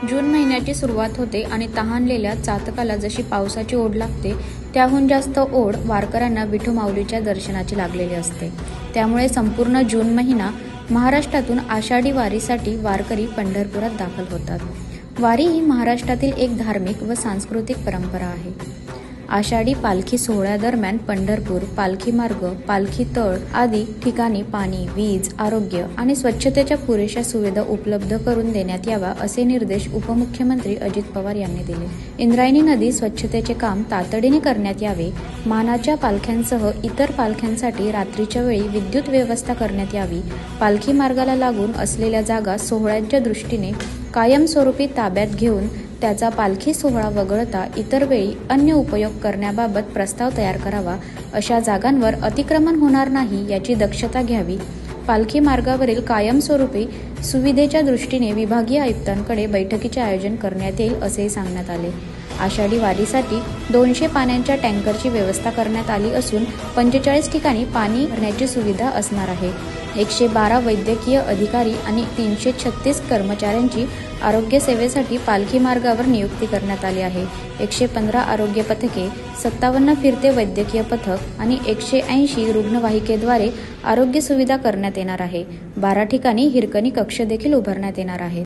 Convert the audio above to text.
जून महिन्याची सुरुवात होते आणि तहानलेल्या चातकाला जशी पावसाची ओढ लागते त्याहून जास्त ओढ वारकऱ्यांना विठू माऊलीच्या दर्शनाची लागलेली असते। त्यामुळे संपूर्ण जून महिना महाराष्ट्रातून आषाढी वारीसाठी वारकरी पंढरपुरात दाखल होतात। वारी ही महाराष्ट्रातील एक धार्मिक व सांस्कृतिक परंपरा आहे। आषाढी पालखी सोहळ्यादरम्यान पंढरपूर, पालखी मार्ग, पालखी तळ आदी ठिकाणी पाणी, वीज, आरोग्य आणि स्वच्छतेच्या पुरेशा सुविधा उपलब्ध करून देण्यात यावा असे निर्देश उपमुख्यमंत्री अजित पवार यांनी दिले। इंद्रायणी नदी स्वच्छतेचे काम तातडीने करण्यात यावे, मानाच्या पालख्यांसह इतर पालख्यांसाठी रात्रीच्या वेळी विद्युत व्यवस्था करण्यात यावी, पालखी मार्गाला लागून असलेल्या जागा सोहळ्याच्या दृष्टीने कायमस्वरूपी ताब्यात घेऊन त्याचा पालखी सोहळा वगळता इतर वेळी अन्य उपयोग करण्याबाबत प्रस्ताव तयार करावा, अशा जागांवर अतिक्रमण होणार नाही याची दक्षता घ्यावी, पालखी मार्गावरील कायमस्वरूपी सुविधेच्या दृष्टीने विभागीय आयुक्तांकडे बैठकीचे आयोजन करण्यात येईल असेही सांगण्यात आले। आषाढी वारीसाठी 200 पाण्याच्या टँकरची व्यवस्था करण्यात आली असून 45 ठिकाणी पाणी भरण्याची सुविधा असणार आहे। 112 वैद्यकीय अधिकारी आणि 336 कर्मचाऱ्यांची आरोग्य सेवेसाठी पालखी मार्गावर नियुक्ती करण्यात आली आहे। 115 आरोग्य पथके, 57 फिरते वैद्यकीय पथक आणि 180 रुग्णवाहिकेद्वारे आरोग्य सुविधा करण्यात येणार आहे। 12 ठिकाणी हिरकणी कक्ष देखील उभारण्यात येणार आहे।